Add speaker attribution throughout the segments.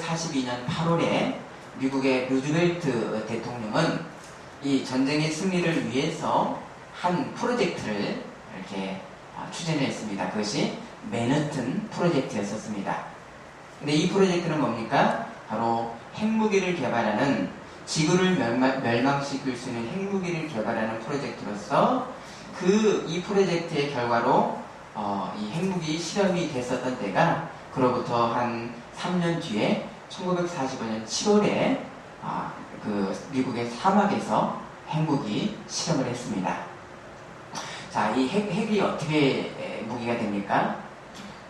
Speaker 1: 1942년 8월에 미국의 루즈벨트 대통령은 이 전쟁의 승리를 위해서 한 프로젝트를 이렇게 추진했습니다. 그것이 맨하튼 프로젝트였었습니다. 근데 이 프로젝트는 뭡니까? 바로 핵무기를 개발하는, 지구를 멸망시킬 수 있는 핵무기를 개발하는 프로젝트로서 이 프로젝트의 결과로 이 핵무기 실험이 됐었던 때가 그로부터 한 3년 뒤에 1945년 7월에 그 미국의 사막에서 핵무기 실험을 했습니다. 자, 이 핵이 어떻게 무기가 됩니까?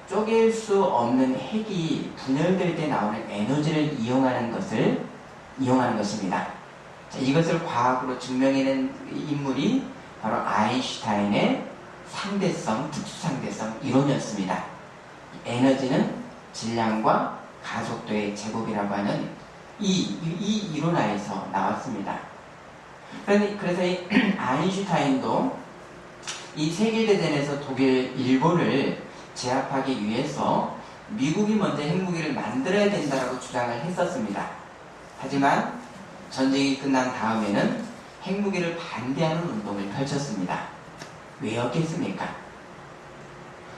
Speaker 1: 쪼갤 수 없는 핵이 분열될 때 나오는 에너지를 이용하는 것입니다. 자, 이것을 과학으로 증명해낸 인물이 바로 아인슈타인의 상대성, 특수상대성 이론이었습니다. 에너지는 질량과 가속도의 제곱이라고 하는 이 이론 하에서 나왔습니다. 그래서 이 아인슈타인도 이 세계대전에서 독일, 일본을 제압하기 위해서 미국이 먼저 핵무기를 만들어야 된다고 주장을 했었습니다. 하지만 전쟁이 끝난 다음에는 핵무기를 반대하는 운동을 펼쳤습니다. 왜였겠습니까?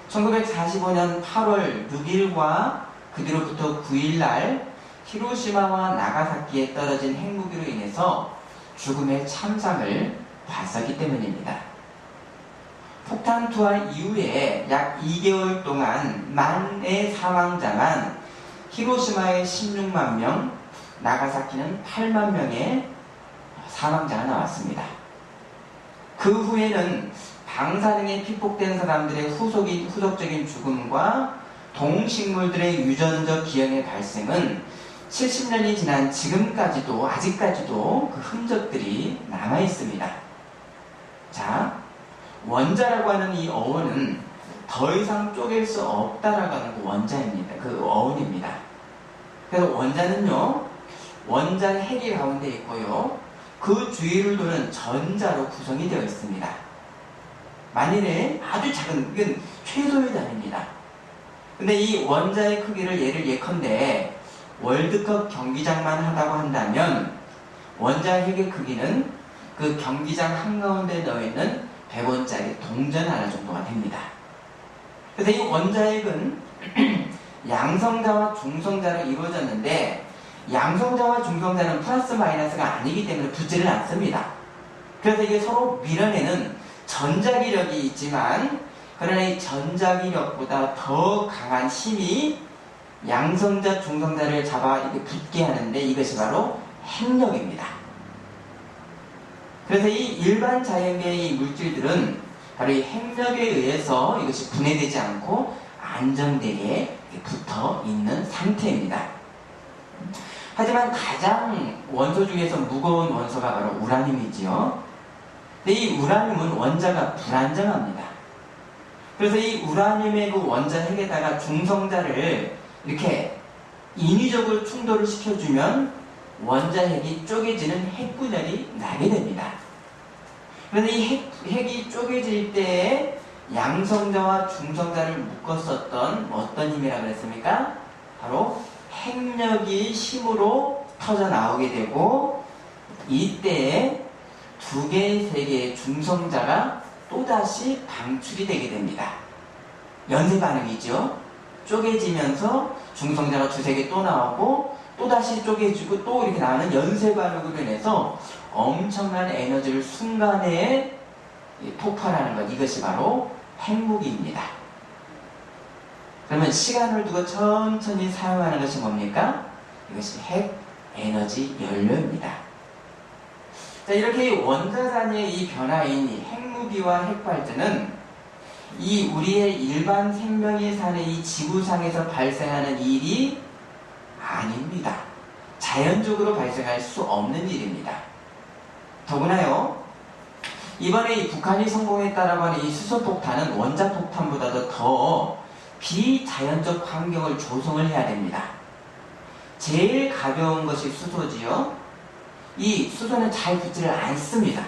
Speaker 1: 1945년 8월 6일과 그 뒤로부터 9일날 히로시마와 나가사키에 떨어진 핵무기로 인해서 죽음의 참상을 봤었기 때문입니다. 폭탄 투하 이후에 약 2개월 동안 만의 사망자만 히로시마에 16만 명, 나가사키는 8만 명의 사망자가 나왔습니다. 그 후에는 방사능에 피폭된 사람들의 후속적인 죽음과 동식물들의 유전적 기형의 발생은 70년이 지난 지금까지도, 아직까지도 그 흔적들이 남아있습니다. 자, 원자라고 하는 이 어원은 더 이상 쪼갤 수 없다라고 하는 그 원자입니다. 그 어원입니다. 그래서 원자는요, 원자 핵이 가운데 있고요, 그 주위를 도는 전자로 구성이 되어 있습니다. 만일에 아주 작은, 이건 최소의 단위입니다. 근데 이 원자의 크기를 예컨대 월드컵 경기장만 하다고 한다면 원자 핵의 크기는 그 경기장 한가운데 넣어있는 100원짜리 동전 하나 정도가 됩니다. 그래서 이 원자핵은 양성자와 중성자로 이루어졌는데 양성자와 중성자는 플러스 마이너스가 아니기 때문에 붙지를 않습니다. 그래서 이게 서로 밀어내는 전자기력이 있지만, 그러나 이 전자기력보다 더 강한 힘이 양성자, 중성자를 잡아 이렇게 붙게 하는데 이것이 바로 핵력입니다. 그래서 이 일반 자연계의 이 물질들은 바로 이 핵력에 의해서 이것이 분해되지 않고 안정되게 붙어 있는 상태입니다. 하지만 가장 원소 중에서 무거운 원소가 바로 우라늄이지요. 근데 이 우라늄은 원자가 불안정합니다. 그래서 이 우라늄의 그 원자 핵에다가 중성자를 이렇게 인위적으로 충돌을 시켜주면 원자 핵이 쪼개지는 핵분열이 나게 됩니다. 그런데 이 핵이 쪼개질 때에 양성자와 중성자를 묶었었던 어떤 힘이라고 그랬습니까? 바로 핵력이 힘으로 터져 나오게 되고, 이때에 2개, 3개의 중성자가 또다시 방출이 되게 됩니다. 연쇄 반응이죠. 쪼개지면서 중성자가 2-3개 또 나오고 또다시 쪼개지고 또 이렇게 나오는 연쇄 반응으로 인해서 엄청난 에너지를 순간에 폭발하는 것, 이것이 바로 핵무기입니다. 그러면 시간을 두고 천천히 사용하는 것이 뭡니까? 이것이 핵 에너지 연료입니다. 자, 이렇게 원자단위의 이 변화인 이 핵무기와 핵발전은 이 우리의 일반 생명이 사는 이 지구상에서 발생하는 일이 아닙니다. 자연적으로 발생할 수 없는 일입니다. 더구나요, 이번에 이 북한이 성공했다라고 하는 이 수소폭탄은 원자폭탄보다도 더 비자연적 환경을 조성을 해야 됩니다. 제일 가벼운 것이 수소지요. 이 수소는 잘 붙지를 않습니다.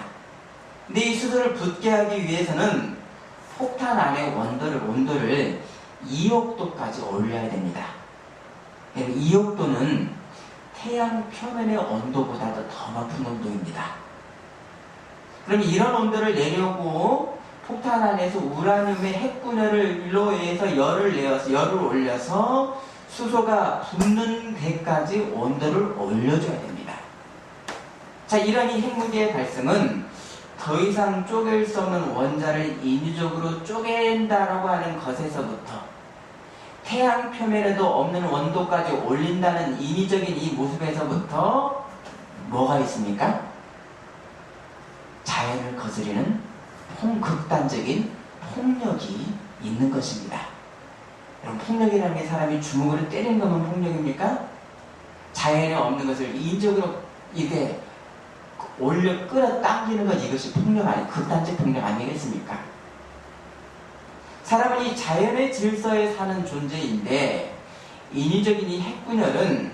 Speaker 1: 근데 이 수소를 붙게 하기 위해서는 폭탄 안의 온도를 2억 도까지 올려야 됩니다. 이 온도는 태양 표면의 온도보다도 더 높은 온도입니다. 그럼 이런 온도를 내려고 폭탄 안에서 우라늄의 핵분열로 의해서 열을 올려서 수소가 붙는 데까지 온도를 올려줘야 됩니다. 자, 이런 이 핵무기의 발생은 더 이상 쪼갤 수 없는 원자를 인위적으로 쪼갠다라고 하는 것에서부터 태양 표면에도 없는 온도까지 올린다는 인위적인 이 모습에서부터 뭐가 있습니까? 자연을 거스르는 극단적인 폭력이 있는 것입니다. 여러분, 폭력이라는 게 사람이 주먹으로 때리는 것만 폭력입니까? 자연에 없는 것을 인위적으로 이렇게 올려 끌어당기는 것, 이것이 폭력 아니, 극단적 폭력 아니겠습니까? 사람은 이 자연의 질서에 사는 존재인데 인위적인 이 핵분열은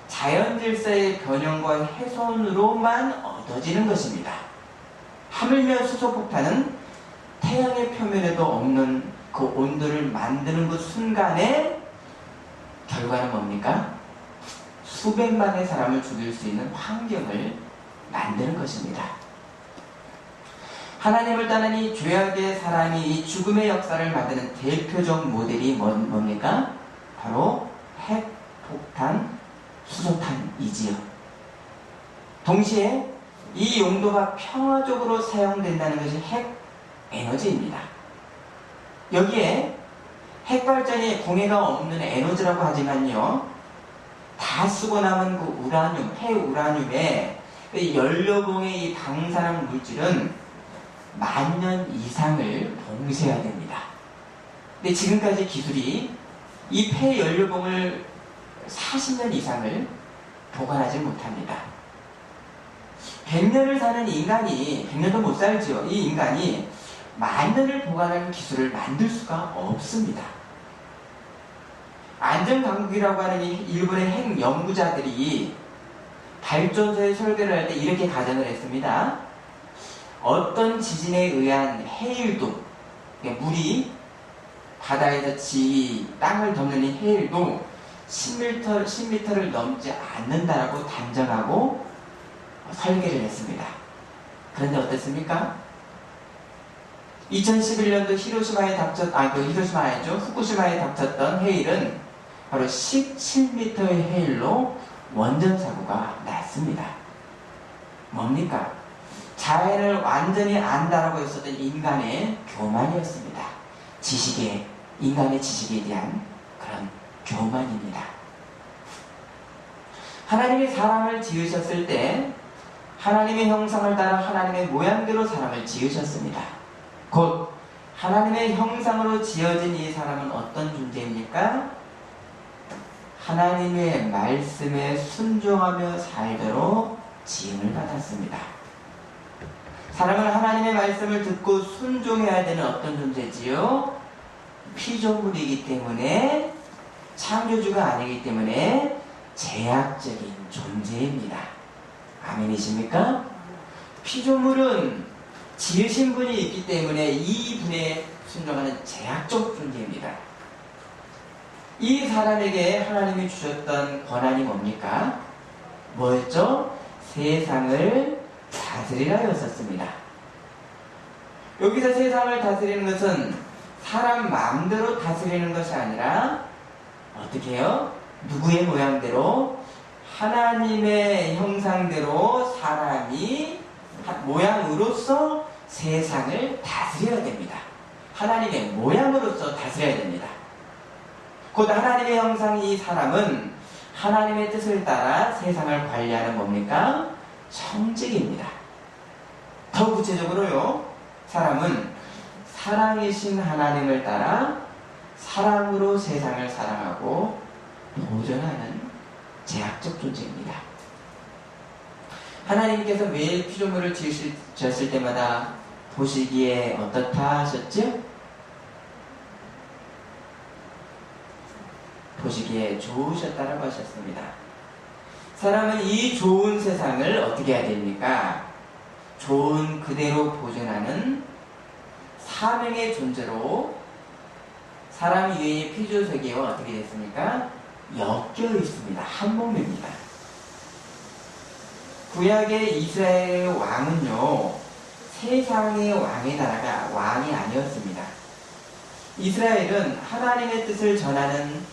Speaker 1: 자연 질서의 변형과 훼손으로만 얻어지는 것입니다. 하물며 수소폭탄은 태양의 표면에도 없는 그 온도를 만드는 그 순간에 결과는 뭡니까? 수백만의 사람을 죽일 수 있는 환경을 만드는 것입니다. 하나님을 떠난 이 죄악의 사람이 이 죽음의 역사를 만드는 대표적 모델이 뭡니까? 바로 핵, 폭탄, 수소탄이지요. 동시에 이 용도가 평화적으로 사용된다는 것이 핵 에너지입니다. 여기에 핵발전이 공해가 없는 에너지라고 하지만요, 다 쓰고 남은 그 우라늄, 핵우라늄의 연료봉의 이 방사능 물질은 10,000년 이상을 봉쇄해야 됩니다. 근데 지금까지 기술이 이 폐연료봉을 40년 이상을 보관하지 못합니다. 100년을 사는 인간이 100년도 못 살죠. 이 인간이 10,000년을 보관하는 기술을 만들 수가 없습니다. 안전강국이라고 하는 이 일본의 핵 연구자들이 발전소의 설계를 할 때 이렇게 가정을 했습니다. 어떤 지진에 의한 해일도, 물이 바다에서 땅을 덮는 이 해일도 10m를 넘지 않는다라고 단정하고 설계를 했습니다. 그런데 어땠습니까? 2011년도 후쿠시마에 닥쳤던 해일은 바로 17m의 해일로 원전 사고가 났습니다. 뭡니까? 자연을 완전히 안다라고 했었던 인간의 교만이었습니다. 인간의 지식에 대한 그런 교만입니다. 하나님이 사람을 지으셨을 때 하나님의 형상을 따라 하나님의 모양대로 사람을 지으셨습니다. 곧 하나님의 형상으로 지어진 이 사람은 어떤 존재입니까? 하나님의 말씀에 순종하며 살도록 지음을 받았습니다. 사람은 하나님의 말씀을 듣고 순종해야 되는 어떤 존재지요? 피조물이기 때문에, 창조주가 아니기 때문에 제약적인 존재입니다. 아멘이십니까? 피조물은 지으신 분이 있기 때문에 이 분에 순종하는 제약적 존재입니다. 이 사람에게 하나님이 주셨던 권한이 뭡니까? 뭐였죠? 세상을 다스리라였었습니다. 여기서 세상을 다스리는 것은 사람 마음대로 다스리는 것이 아니라 어떻게 해요? 누구의 모양대로? 하나님의 형상대로 사람이 모양으로서 세상을 다스려야 됩니다. 하나님의 모양으로서 다스려야 됩니다. 곧 하나님의 형상이 사람은 하나님의 뜻을 따라 세상을 관리하는 뭡니까? 청직입니다. 더 구체적으로요, 사람은 사랑이신 하나님을 따라 사랑으로 세상을 사랑하고 보존하는 제약적 존재입니다. 하나님께서 매일 피조물을 지으셨을 때마다 보시기에 어떻다 하셨죠? 보시기에 좋으셨다라고 하셨습니다. 사람은 이 좋은 세상을 어떻게 해야 됩니까? 좋은 그대로 보존하는 사명의 존재로 사람 이외의 피조세계와 어떻게 됐습니까? 엮여 있습니다. 한 몸입니다. 구약의 이스라엘 왕은요, 세상의 왕의 나라가 왕이 아니었습니다. 이스라엘은 하나님의 뜻을 전하는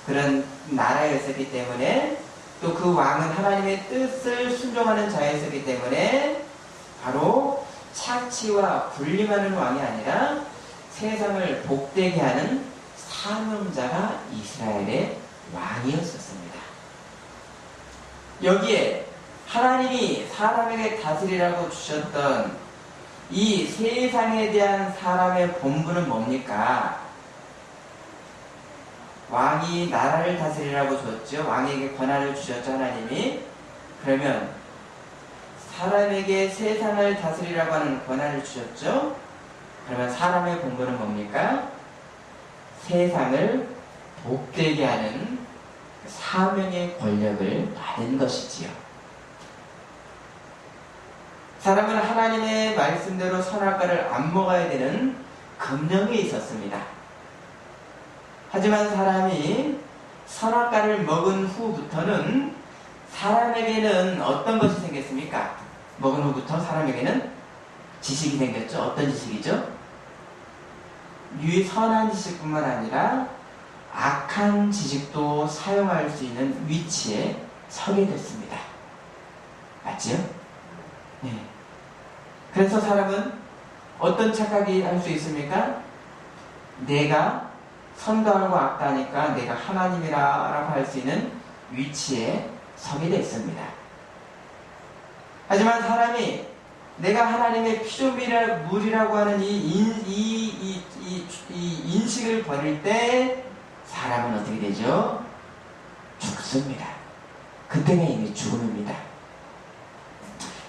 Speaker 1: 그런 나라였었기 때문에, 또 그 왕은 하나님의 뜻을 순종하는 자였었기 때문에 바로 착취와 군림하는 왕이 아니라 세상을 복되게 하는 사명자가 이스라엘의 왕이었었습니다. 여기에 하나님이 사람에게 다스리라고 주셨던 이 세상에 대한 사람의 본분은 뭡니까? 왕이 나라를 다스리라고 줬죠. 왕에게 권한을 주셨죠, 하나님이. 그러면 사람에게 세상을 다스리라고 하는 권한을 주셨죠. 그러면 사람의 본분은 뭡니까? 세상을 복되게 하는 사명의 권력을 받은 것이지요. 사람은 하나님의 말씀대로 선악과를 안 먹어야 되는 금령이 있었습니다. 하지만 사람이 선악과를 먹은 후부터는 사람에게는 어떤 것이 생겼습니까? 먹은 후부터 사람에게는 지식이 생겼죠. 어떤 지식이죠? 선한 지식뿐만 아니라 악한 지식도 사용할 수 있는 위치에 서게 됐습니다. 맞지요? 네. 그래서 사람은 어떤 착각이 할 수 있습니까? 내가 선도하고 악다니까 내가 하나님이라고 할 수 있는 위치에 서게 됐습니다. 하지만 사람이 내가 하나님의 피조물이라고 하는 이 인식을 버릴 때 사람은 어떻게 되죠? 죽습니다. 그때가 이미 죽음입니다.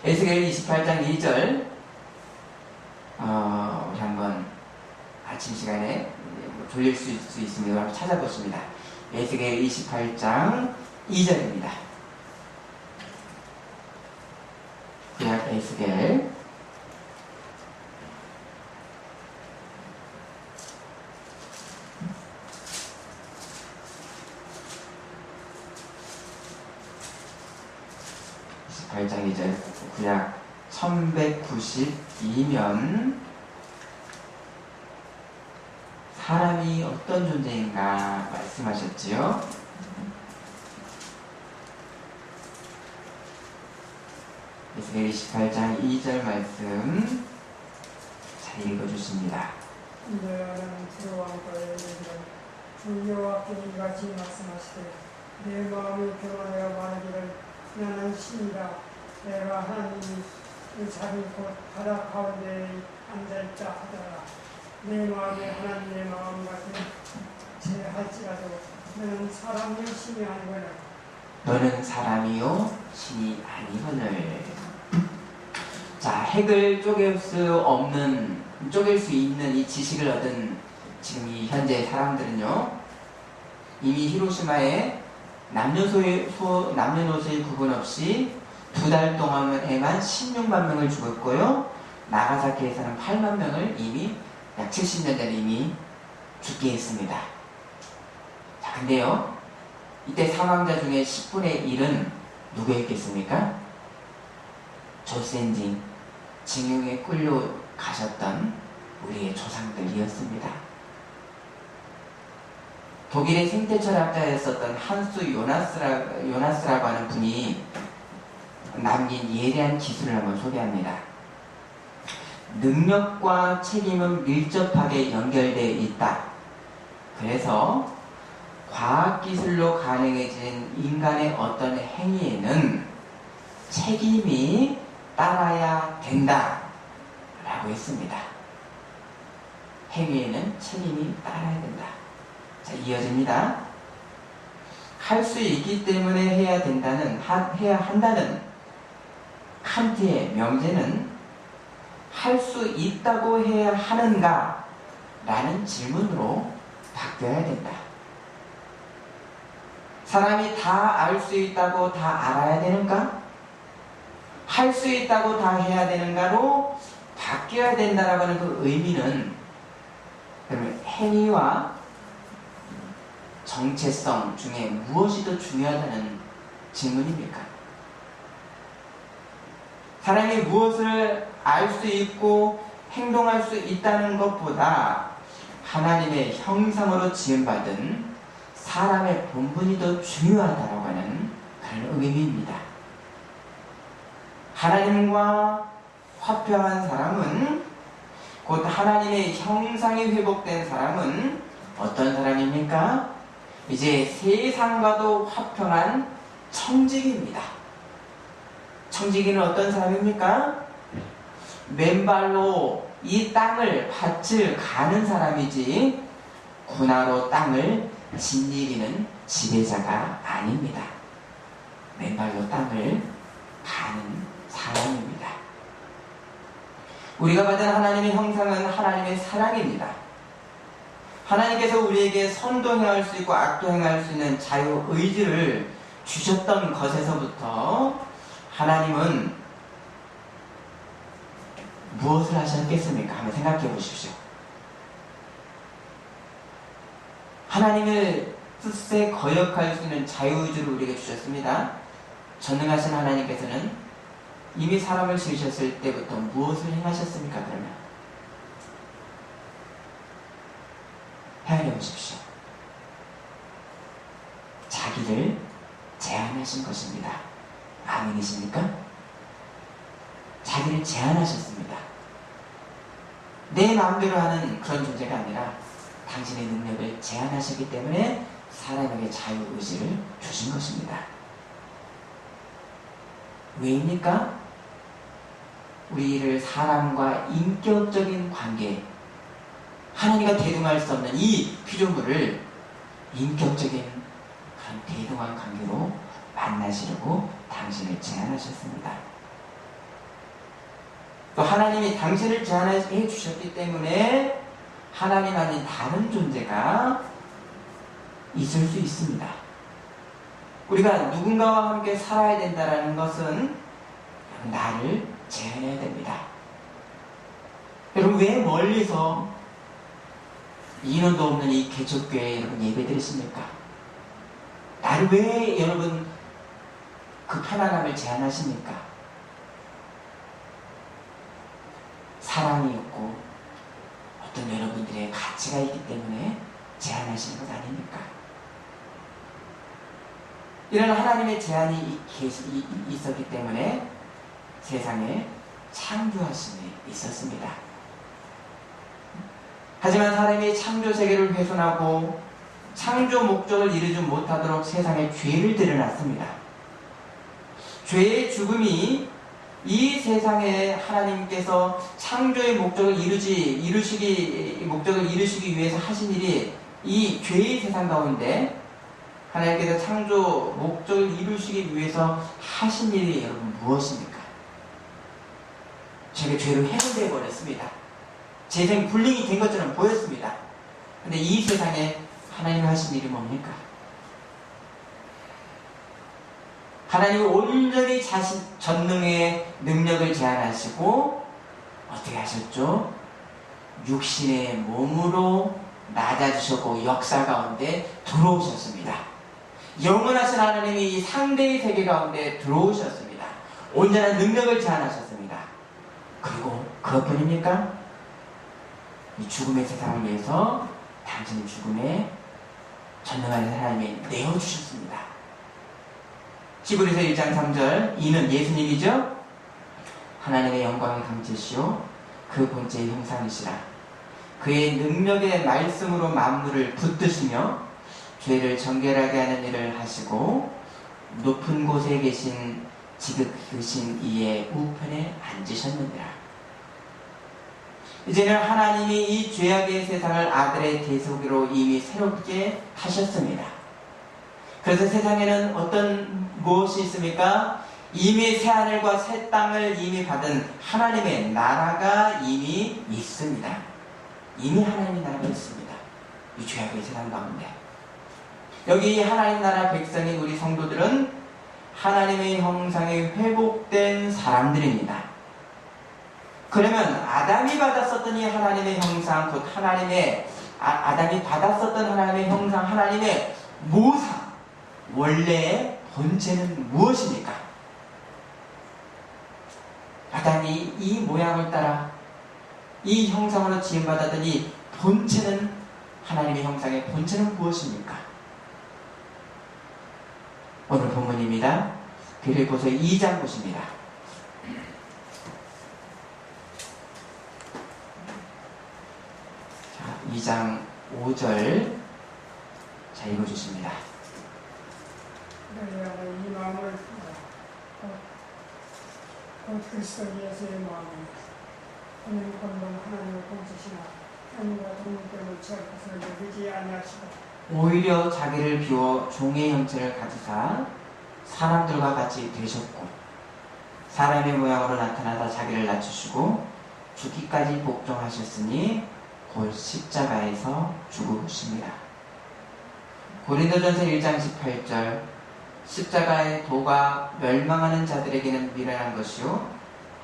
Speaker 1: 에스겔 28장 2절 우리 한번 아침 시간에 돌릴 수 있습니다. 한번 찾아보십니다. 에스겔 28장 2절입니다. 구약 에스겔 28장 2절 구약 1192면 사람이 어떤 존재인가 말씀하셨지요? 에스겔 28장 2절 말씀 잘 읽어주십니다.
Speaker 2: 너는 두루왕과의 이르기를 주 여호와께서 이같이 말씀하시되 내 마음이 평안하여 말하기를 나는 신이라 내가 하나님이 자기 곧 바다 가운데에 앉아있다 하더라. 내 마음이 하나님의 마음 같은 제할지라도 너는 사람이 신이 아니거늘
Speaker 1: 너는 사람이요 신이 아니거늘. 자, 핵을 쪼갤 수 있는 이 지식을 얻은 지금 이 현재 사람들은요, 이미 히로시마에 남녀노소의 구분 없이 2달 동안에만 16만 명을 죽었고요, 나가사키에서는 8만 명을 이미 약 70년 전에 이미 죽게 했습니다. 자, 근데요, 이때 사망자 중에 10분의 1은 누구였겠습니까? 조센진, 징용에 끌려가셨던 우리의 조상들이었습니다. 독일의 생태철학자였었던 한수 요나스라고 하는 분이 남긴 예리한 기술을 한번 소개합니다. 능력과 책임은 밀접하게 연결되어 있다. 그래서 과학기술로 가능해진 인간의 어떤 행위에는 책임이 따라야 된다 라고 했습니다. 행위에는 책임이 따라야 된다. 자, 이어집니다. 할 수 있기 때문에 해야 한다는 칸트의 명제는 할 수 있다고 해야 하는가? 라는 질문으로 바뀌어야 된다. 사람이 다 알 수 있다고 다 알아야 되는가? 할 수 있다고 다 해야 되는가로 바뀌어야 된다라고 하는 그 의미는, 그러면 행위와 정체성 중에 무엇이 더 중요하다는 질문입니까? 사람이 무엇을 알 수 있고 행동할 수 있다는 것보다 하나님의 형상으로 지음받은 사람의 본분이 더 중요하다고 하는 그런 의미입니다. 하나님과 화평한 사람은, 곧 하나님의 형상이 회복된 사람은 어떤 사람입니까? 이제 세상과도 화평한 청지기입니다. 청지기는 어떤 사람입니까? 맨발로 이 땅을, 밭을 가는 사람이지 군화로 땅을 짓이기는 지배자가 아닙니다. 맨발로 땅을 가는 사람입니다. 우리가 받은 하나님의 형상은 하나님의 사랑입니다. 하나님께서 우리에게 선도 행할 수 있고 악도 행할 수 있는 자유의지를 주셨던 것에서부터 하나님은 무엇을 하셨겠습니까? 한번 생각해 보십시오. 하나님의 뜻에 거역할 수 있는 자유의지를 우리에게 주셨습니다. 전능하신 하나님께서는 이미 사람을 지으셨을 때부터 무엇을 행하셨습니까? 그러면 헤아려 보십시오. 자기를 제한하신 것입니다. 아멘이십니까? 자기를 제한하셨습니다. 내 마음대로 하는 그런 존재가 아니라 당신의 능력을 제한하셨기 때문에 사람에게 자유의지를 주신 것입니다. 왜입니까? 우리를 사람과 인격적인 관계, 하나님과 대등할 수 없는 이 피조물을 인격적인 그런 대등한 관계로 만나시려고 당신을 제안하셨습니다. 또 하나님이 당신을 제안해 주셨기 때문에 하나님 아닌 다른 존재가 있을 수 있습니다. 우리가 누군가와 함께 살아야 된다는 것은 나를 제한해야 됩니다. 여러분, 왜 멀리서 인원도 없는 이 개척교회에 여러분 예배 드리십니까? 나를 왜 여러분 그 편안함을 제한하십니까? 사랑이 있고 어떤 여러분들의 가치가 있기 때문에 제한하시는 것 아닙니까? 이런 하나님의 제한이 있었기 때문에 세상에 창조하심이 있었습니다. 하지만 사람이 창조 세계를 훼손하고 창조 목적을 이루지 못하도록 세상에 죄를 들여놨습니다. 죄의 죽음이 이 세상에 하나님께서 창조의 목적을 이루시기 위해서 하신 일이 이 죄의 세상 가운데 하나님께서 창조 목적을 이루시기 위해서 하신 일이 여러분 무엇입니까? 제가 죄로 해결되어 버렸습니다. 재생 불능이 된 것처럼 보였습니다. 근데 이 세상에 하나님이 하신 일이 뭡니까? 하나님이 온전히 자신 전능의 능력을 제한하시고 어떻게 하셨죠? 육신의 몸으로 낮아지셨고 역사 가운데 들어오셨습니다. 영원하신 하나님이 이 상대의 세계 가운데 들어오셨습니다. 온전한 능력을 제한하셨습니다. 그리고 그것뿐입니까? 이 죽음의 세상을 위해서 당신의 죽음에 전능하신 하나님이 내어주셨습니다. 히브리서 1장 3절, 이는 예수님이죠? 하나님의 영광의 강체시오 그 본체의 형상이시라. 그의 능력의 말씀으로 만물을 붙드시며 죄를 정결하게 하는 일을 하시고 높은 곳에 계신 지극히신 이의 우편에 앉으셨느니라. 이제는 하나님이 이 죄악의 세상을 아들의 대속으로 이미 새롭게 하셨습니다. 그래서 세상에는 무엇이 있습니까? 이미 새하늘과 새 땅을 이미 받은 하나님의 나라가 이미 있습니다. 이미 하나님의 나라가 있습니다. 이 죄악의 세상 가운데. 여기 하나님 나라 백성인 우리 성도들은 하나님의 형상이 회복된 사람들입니다. 그러면 아담이 받았었던 이 하나님의 형상, 곧 아담이 받았었던 하나님의 형상, 하나님의 모상, 원래의 본체는 무엇입니까? 아담이 이 모양을 따라 이 형상으로 지음받았더니 본체는, 하나님의 형상의 본체는 무엇입니까? 오늘 본문입니다. 빌립보서 2장 보십니다. 자, 2장 5절 자 읽어주십니다.
Speaker 2: 이 마음을 곧 그리스도 예수의 마음입니다. 하나님 권능 하나님을 공지시나 하나님과 동물됨을 취할 것을 여기지 아니하시고
Speaker 1: 오히려 자기를 비워 종의 형체를 가지사 사람들과 같이 되셨고 사람의 모양으로 나타나다 자기를 낮추시고 죽기까지 복종하셨으니 곧 십자가에서 죽으십니다. 고린도전서 1장 18절 십자가의 도가 멸망하는 자들에게는 미련한 것이요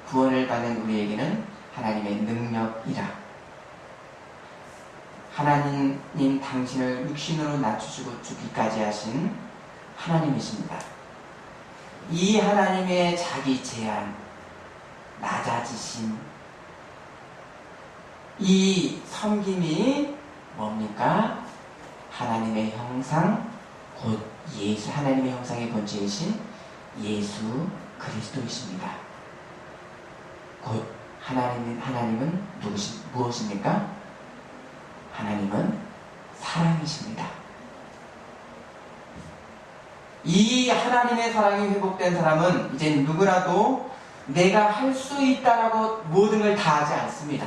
Speaker 1: 구원을 받는 우리에게는 하나님의 능력이라. 하나님 당신을 육신으로 낮추시고 죽기까지 하신 하나님이십니다. 이 하나님의 자기 제한, 낮아지심, 이 섬김이 뭡니까? 하나님의 형상, 곧 예수, 하나님의 형상의 본체이신 예수 그리스도이십니다. 곧 하나님은 무엇입니까? 하나님은 사랑이십니다. 이 하나님의 사랑이 회복된 사람은 이제 누구라도 내가 할 수 있다라고 모든 걸 다 하지 않습니다.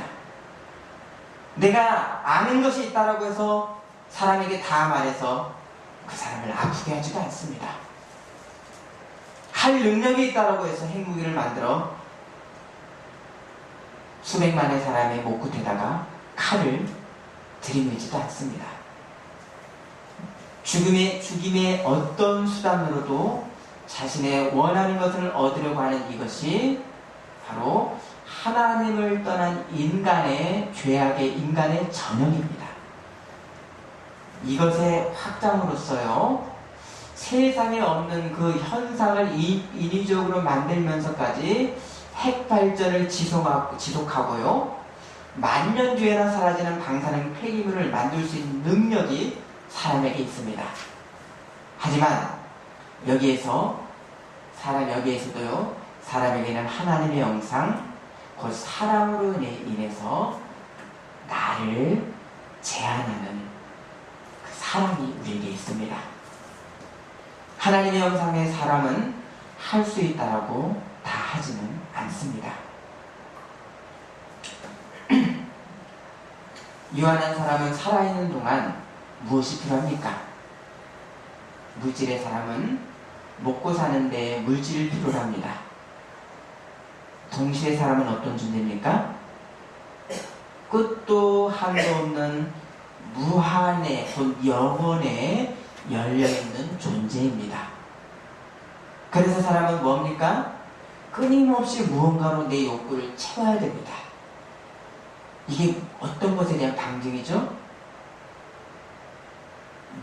Speaker 1: 내가 아는 것이 있다라고 해서 사람에게 다 말해서 그 사람을 아프게 하지도 않습니다. 할 능력이 있다라고 해서 핵무기를 만들어 수백만의 사람의 목 끝에다가 칼을 들이밀지도 않습니다. 죽임의 어떤 수단으로도 자신의 원하는 것을 얻으려고 하는 이것이 바로 하나님을 떠난 인간의 죄악의 인간의 전형입니다. 이것의 확장으로서요, 세상에 없는 그 현상을 인위적으로 만들면서까지 핵발전을 지속하고요, 만년 뒤에나 사라지는 방사능 폐기물을 만들 수 있는 능력이 사람에게 있습니다. 하지만 여기에서도요, 사람에게는 하나님의 형상, 곧 사랑으로 인해서 나를 제한하는 그 사랑이 우리에게 있습니다. 하나님의 형상의 사람은 할 수 있다라고 다 하지는 않습니다. 유한한 사람은 살아있는 동안 무엇이 필요합니까? 물질의 사람은 먹고 사는데 물질을 필요로 합니다. 동시의 사람은 어떤 존재입니까? 끝도 한도 없는 무한의, 곧 영원에 열려있는 존재입니다. 그래서 사람은 뭡니까? 끊임없이 무언가로 내 욕구를 채워야 됩니다. 이게 어떤 것에 대한 방증이죠?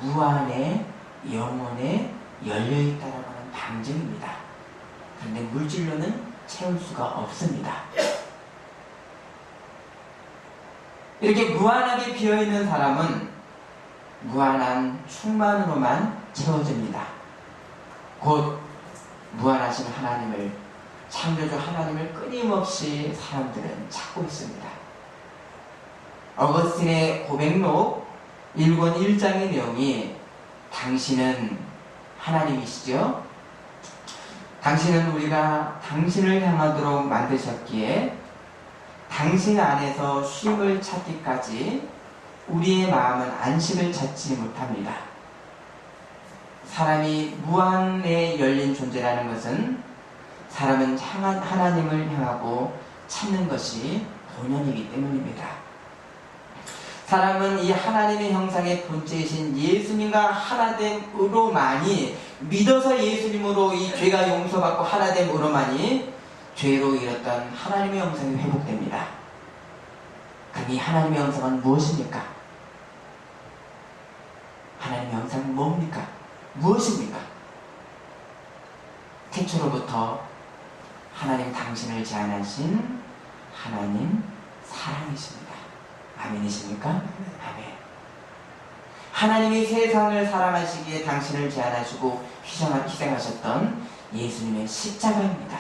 Speaker 1: 무한의 영혼에 열려있다라고 하는 방증입니다. 그런데 물질로는 채울 수가 없습니다. 이렇게 무한하게 비어있는 사람은 무한한 충만으로만 채워집니다. 곧 무한하신 하나님을, 창조주 하나님을 끊임없이 사람들은 찾고 있습니다. 어거스틴의 고백록 1권 1장의 내용이 당신은 하나님이시죠? 당신은 우리가 당신을 향하도록 만드셨기에 당신 안에서 쉼을 찾기까지 우리의 마음은 안식을 찾지 못합니다. 사람이 무한에 열린 존재라는 것은 사람은 하나님을 향하고 찾는 것이 본연이기 때문입니다. 사람은 이 하나님의 형상의 본체이신 예수님과 하나됨으로만이, 믿어서 예수님으로 이 죄가 용서받고 하나됨으로만이 죄로 잃었던 하나님의 형상이 회복됩니다. 그럼 이 하나님의 형상은 무엇입니까? 하나님의 형상은 뭡니까? 무엇입니까? 태초로부터 하나님 당신을 제안하신 하나님 사랑이십니다. 아멘이십니까? 아멘. 하나님이 세상을 사랑하시기에 당신을 제안하시고 희생하셨던 예수님의 십자가입니다.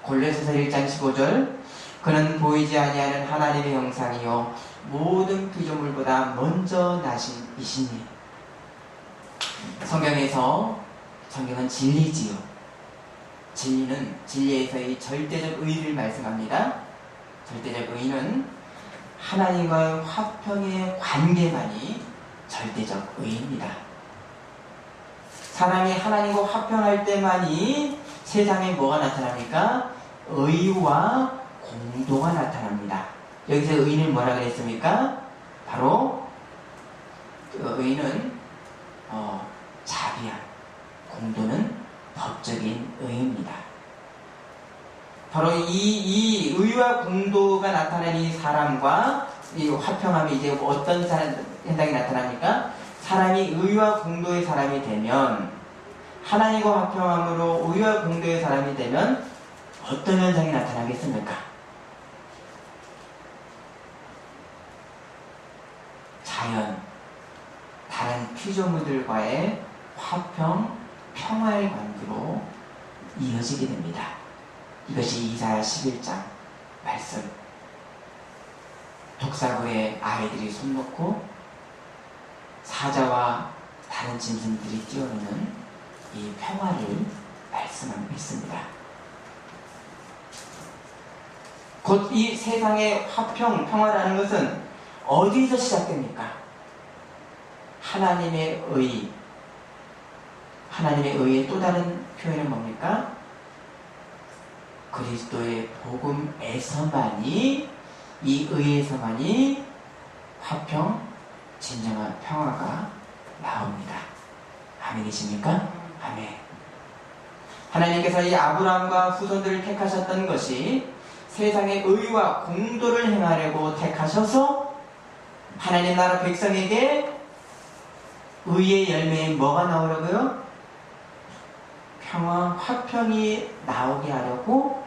Speaker 1: 골로새서 1장 15절 그는 보이지 아니하는 하나님의 형상이요 모든 피조물보다 먼저 나신 이시니. 성경은 진리지요. 진리는 진리에서의 절대적 의의를 말씀합니다. 절대적 의의는 하나님과의 화평의 관계만이 절대적 의의입니다. 사람이 하나님과 화평할 때만이 세상에 뭐가 나타납니까? 의와 공도가 나타납니다. 여기서 의는 뭐라 그랬습니까? 바로 의는 자비함, 공도는 법적인 의입니다. 바로 이 의와 공도가 나타나는 이 사람과 이 화평함이 이제 어떤 현상이 나타납니까? 사람이 의와 공도의 사람이 되면, 하나님과 화평함으로 의와 공도의 사람이 되면 어떤 현상이 나타나겠습니까? 자연, 다른 피조물들과의 화평, 평화의 관계로 이어지게 됩니다. 이것이 이사야 11장 말씀. 독사구에 아이들이 손 놓고 사자와 다른 짐승들이 뛰어노는 이 평화를 말씀하고 있습니다. 곧 이 세상의 화평, 평화라는 것은 어디서 시작됩니까? 하나님의 의. 하나님의 의의 또 다른 표현은 뭡니까? 그리스도의 복음에서만이, 이 의에서만이 화평, 진정한 평화가 나옵니다. 아멘이십니까? 아멘. 하나님께서 이 아브라함과 후손들을 택하셨던 것이 세상의 의와 공도를 행하려고 택하셔서 하나님 나라 백성에게 의의 열매에 뭐가 나오려고요? 평화, 화평이 나오게 하려고,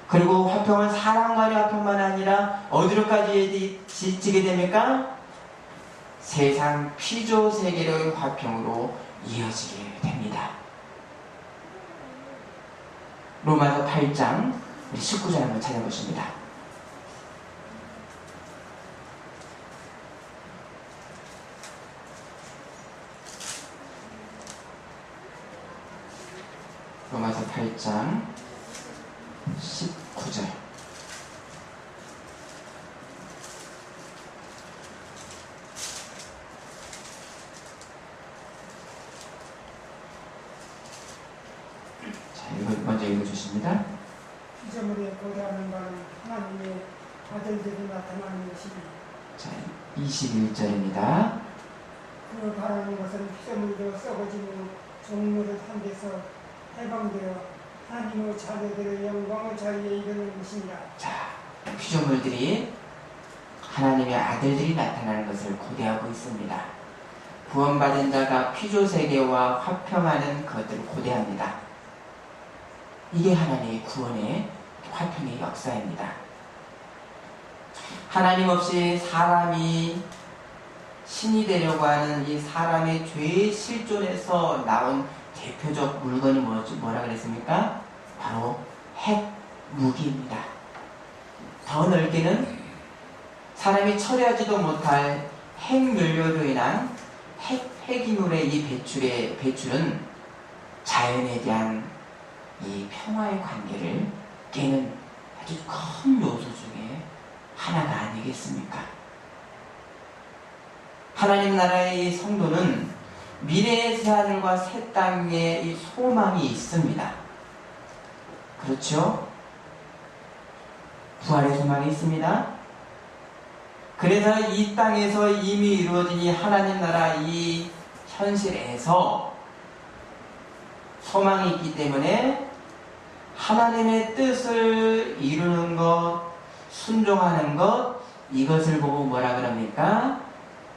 Speaker 1: 그리고 화평은 사람 간의 화평만 아니라 어디로까지 지게 됩니까? 세상 피조 세계의 화평으로 이어지게 됩니다. 로마서 8장 19절 한번 찾아보십니다. 로마서 8장 19절. 자, 이거 먼저 읽어주십니다.
Speaker 2: 피조물에 거대하는 바는 하나님의 아들들이 나타나는 것이니.
Speaker 1: 자, 21절입니다.
Speaker 2: 그 바라는 것은 피조물도 썩어지는 종로를 한 데서 해방되어 하나님의 자녀들의 영광의 자리에 이르는 것입니다.
Speaker 1: 자, 피조물들이 하나님의 아들들이 나타나는 것을 고대하고 있습니다. 구원받은 자가 피조세계와 화평하는 것들을 고대합니다. 이게 하나님의 구원의 화평의 역사입니다. 하나님 없이 사람이 신이 되려고 하는 이 사람의 죄의 실존에서 나온 대표적 물건이 뭐라 그랬습니까? 바로 핵 무기입니다. 더 넓게는 사람이 처리하지도 못할 핵연료로 인한 폐기물의 이 배출은 자연에 대한 이 평화의 관계를 깨는 아주 큰 요소 중에 하나가 아니겠습니까? 하나님 나라의 이 성도는 미래의 새하늘과 새 땅에 이 소망이 있습니다. 그렇죠? 부활의 소망이 있습니다. 그래서 이 땅에서 이미 이루어진 이 하나님 나라 이 현실에서 소망이 있기 때문에 하나님의 뜻을 이루는 것, 순종하는 것, 이것을 보고 뭐라 그럽니까?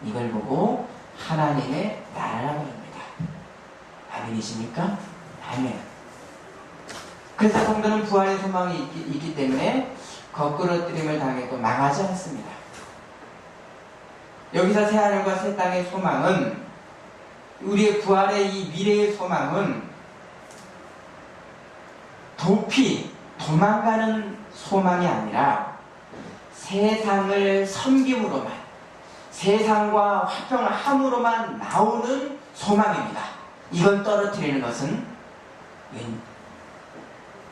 Speaker 1: 이걸 보고 하나님의 나라라고 합니다. 아멘이십니까? 아멘. 그래서 성도는 부활의 소망이 있기 때문에 거꾸러뜨림을 당해도 망하지 않습니다. 여기서 새하늘과 새 땅의 소망은, 우리의 부활의 이 미래의 소망은 도피, 도망가는 소망이 아니라 세상을 섬김으로만, 세상과 화평을 함으로만 나오는 소망입니다. 이걸 떨어뜨리는 것은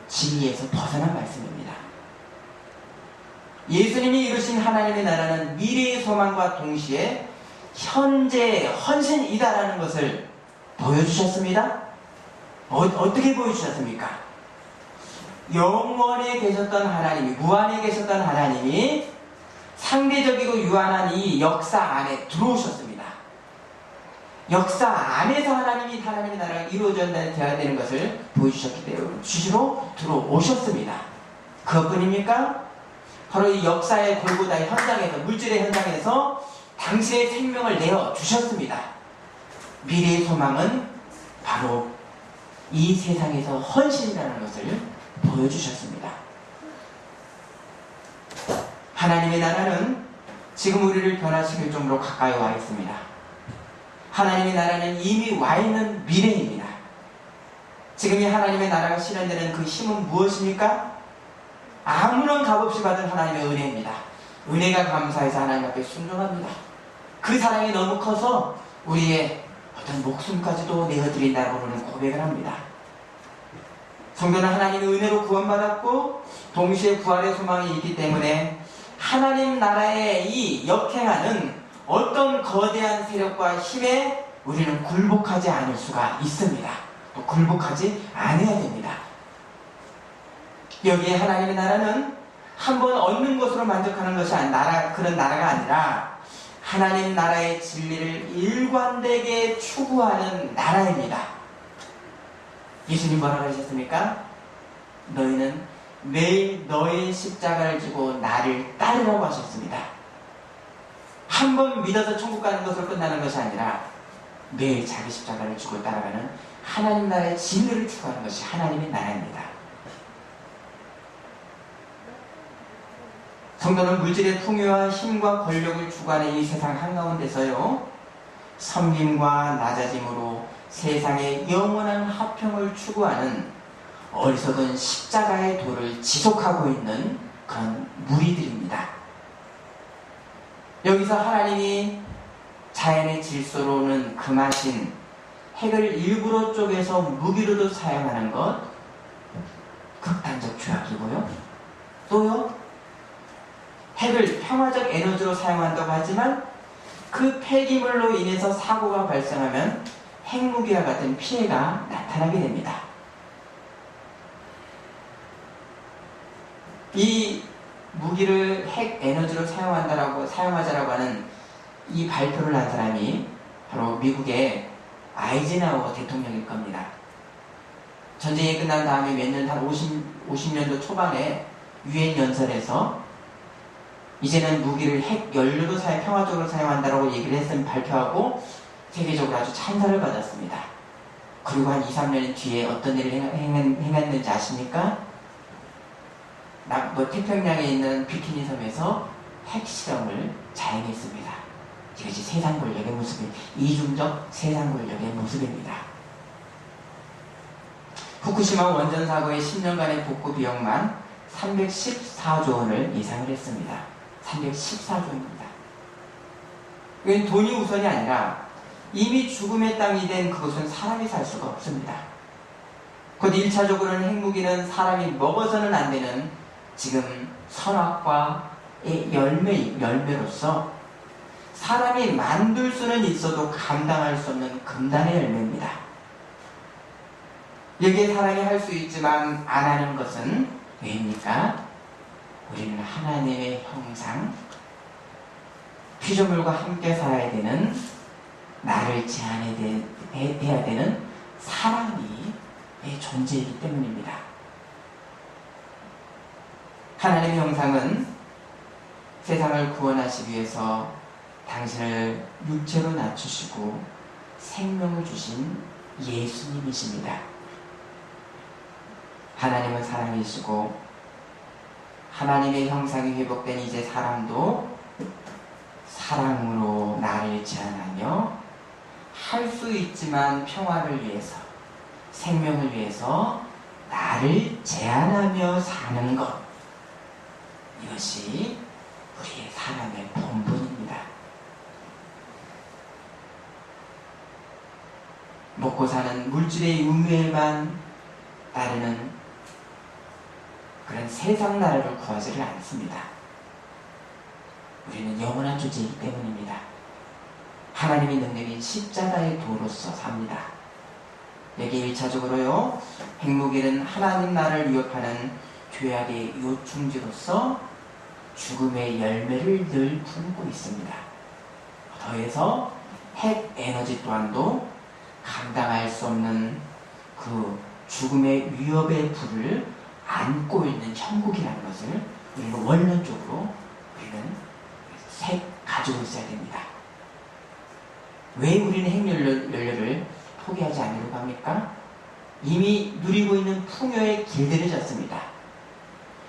Speaker 1: 진리에서 벗어난 말씀입니다. 예수님이 이루신 하나님의 나라는 미래의 소망과 동시에 현재의 헌신이다라는 것을 보여주셨습니다. 어떻게 보여주셨습니까? 영원에 계셨던 하나님이, 무한에 계셨던 하나님이 상대적이고 유한한 이 역사 안에 들어오셨습니다. 역사 안에서 하나님의 나라가 이루어져야 되는 것을 보여주셨기 때문에 주시로 들어오셨습니다. 그것뿐입니까? 바로 이 역사의 골고다 현장에서, 물질의 현장에서 당신의 생명을 내어 주셨습니다. 미래의 소망은 바로 이 세상에서 헌신이라는 것을 보여주셨습니다. 하나님의 나라는 지금 우리를 변화시킬 정도로 가까이 와 있습니다. 하나님의 나라는 이미 와 있는 미래입니다. 지금 이 하나님의 나라가 실현되는 그 힘은 무엇입니까? 아무런 값없이 받은 하나님의 은혜입니다. 은혜가 감사해서 하나님 앞에 순종합니다. 그 사랑이 너무 커서 우리의 어떤 목숨까지도 내어드린다고는 고백을 합니다. 성도는 하나님의 은혜로 구원받았고 동시에 부활의 소망이 있기 때문에 하나님 나라에 이 역행하는 어떤 거대한 세력과 힘에 우리는 굴복하지 않을 수가 있습니다. 또 굴복하지 않아야 됩니다. 여기에 하나님의 나라는 한번 얻는 것으로 만족하는 것이 그런 나라가 아니라 하나님 나라의 진리를 일관되게 추구하는 나라입니다. 예수님 뭐라고 하셨습니까? 너희는 매일 너의 십자가를 지고 나를 따르라고 하셨습니다. 한 번 믿어서 천국 가는 것으로 끝나는 것이 아니라 매일 자기 십자가를 지고 따라가는 하나님 나라의 진리를 추구하는 것이 하나님의 나라입니다. 성도는 물질의 풍요와 힘과 권력을 추구하는 이 세상 한가운데서요, 섬김과 낮아짐으로 세상의 영원한 화평을 추구하는 어리석은 십자가의 도를 지속하고 있는 그런 무리들입니다. 여기서 하나님이 자연의 질서로는 금하신 핵을 일부러 쪼개서 무기로도 사용하는 것, 극단적 죄악이고요. 또요, 핵을 평화적 에너지로 사용한다고 하지만 그 폐기물로 인해서 사고가 발생하면 핵무기와 같은 피해가 나타나게 됩니다. 이 무기를 핵 에너지로 사용하자라고 하는 이 발표를 한 사람이 바로 미국의 아이젠하워 대통령일 겁니다. 전쟁이 끝난 다음에 몇 년, 한 50년도 초반에 유엔 연설에서 이제는 무기를 핵 연료로 평화적으로 사용한다라고 얘기를 했으면 발표하고 세계적으로 아주 찬사를 받았습니다. 그리고 한 2, 3년 뒤에 어떤 일을 행했는지 아십니까? 태평양에 있는 비키니 섬에서 핵실험을 자행했습니다. 이것이 세상 권력의 모습입니다. 이중적 세상 권력의 모습입니다. 후쿠시마 원전 사고의 10년간의 복구 비용만 314조 원을 예상을 했습니다. 314조 원입니다. 이건 돈이 우선이 아니라 이미 죽음의 땅이 된 그곳은 사람이 살 수가 없습니다. 곧 1차적으로는 핵무기는 사람이 먹어서는 안 되는 지금 선악과의 열매로서 사람이 만들 수는 있어도 감당할 수 없는 금단의 열매입니다. 여기에 사람이 할 수 있지만 안 하는 것은 왜입니까? 우리는 하나님의 형상, 피조물과 함께 살아야 되는, 나를 제한해야 되는 사람이 존재이기 때문입니다. 하나님의 형상은 세상을 구원하시기 위해서 당신을 육체로 낮추시고 생명을 주신 예수님이십니다. 하나님은 사랑이시고 하나님의 형상이 회복된 이제 사람도 사랑으로 나를 제한하며 할 수 있지만 평화를 위해서 생명을 위해서 나를 제한하며 사는 것, 이것이 우리의 사람의 본분입니다. 먹고 사는 물질의 의무에만 따르는 그런 세상 나라를 구하지를 않습니다. 우리는 영원한 존재이기 때문입니다. 하나님의 능력인 십자가의 도로서 삽니다. 여기 1차적으로요, 핵무기는 하나님 나라를 위협하는 죄악의 요충지로서 죽음의 열매를 늘 품고 있습니다. 더해서 핵 에너지 또한도 감당할 수 없는 그 죽음의 위협의 불을 안고 있는 형국이라는 것을 우리는 원론적으로 우리는 가지고 있어야 됩니다. 왜 우리는 핵연료를 포기하지 않으려고 합니까? 이미 누리고 있는 풍요에 길들여졌습니다.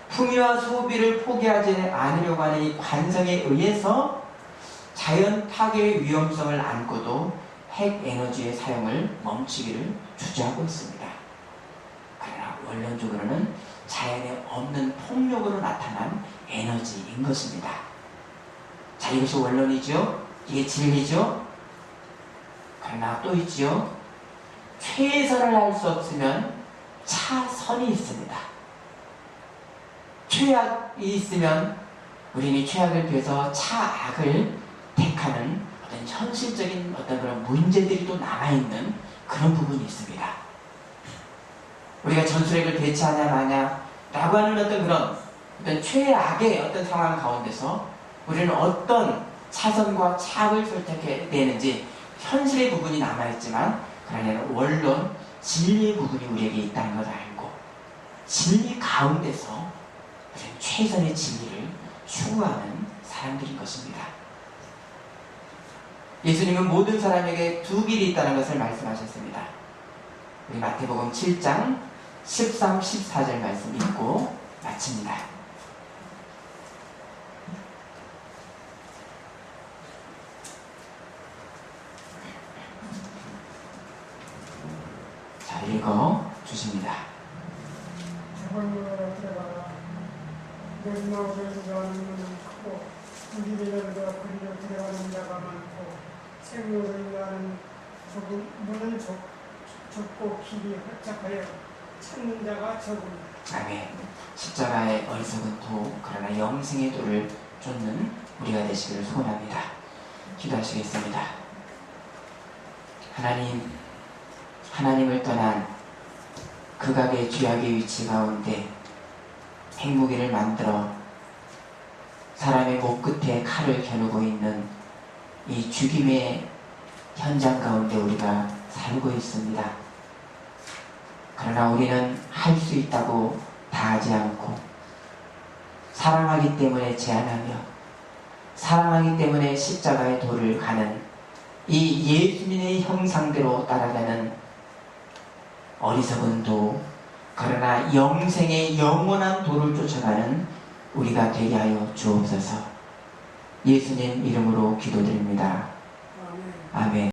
Speaker 1: 풍요와 소비를 포기하지 않으려고 하는 이 관성에 의해서 자연 파괴의 위험성을 안고도 핵 에너지의 사용을 멈추기를 주저하고 있습니다. 그러나 원론적으로는 자연에 없는 폭력으로 나타난 에너지인 것입니다. 자, 이것이 원론이죠. 이게 진리죠. 그러나 또 있지요. 최선을 할 수 없으면 차선이 있습니다. 최악이 있으면 우리는 최악을 위해서 차악을 택하는 어떤 현실적인 어떤 그런 문제들이 또 남아있는 그런 부분이 있습니다. 우리가 전술핵을 배치하냐 마냐 라고 하는 어떤 그런 어떤 최악의 어떤 상황 가운데서 우리는 어떤 차선과 차악을 선택해내는지 현실의 부분이 남아있지만 그러나 원론 진리의 부분이 우리에게 있다는 것을 알고 진리 가운데서 우리는 최선의 진리를 추구하는 사람들인 것입니다. 예수님은 모든 사람에게 두 길이 있다는 것을 말씀하셨습니다. 우리 마태복음 7장 13, 14절 말씀 읽고 마칩니다. 자, 읽어 주십니다.
Speaker 2: 저번으로 들어가라. 멸망을 가는 문은 크고 불길을 그리로 들어가는 자가 많고 생명을 위하는 문은 좁고 길이 협착하여 찾는 자가 적습니다.
Speaker 1: 아멘. 십자가의 어리석은 도, 그러나 영생의 도를 쫓는 우리가 되시기를 소원합니다. 기도하시겠습니다. 하나님을 떠난 극악의 죄악의 위치 가운데 핵무기를 만들어 사람의 목 끝에 칼을 겨누고 있는 이 죽임의 현장 가운데 우리가 살고 있습니다. 그러나 우리는 할 수 있다고 다하지 않고 사랑하기 때문에 제한하며 사랑하기 때문에 십자가의 도를 가는 이 예수님의 형상대로 따라가는 어리석은 도, 그러나 영생의 영원한 도를 쫓아가는 우리가 되게 하여 주옵소서. 예수님 이름으로 기도드립니다.
Speaker 2: 아멘.
Speaker 1: 아멘.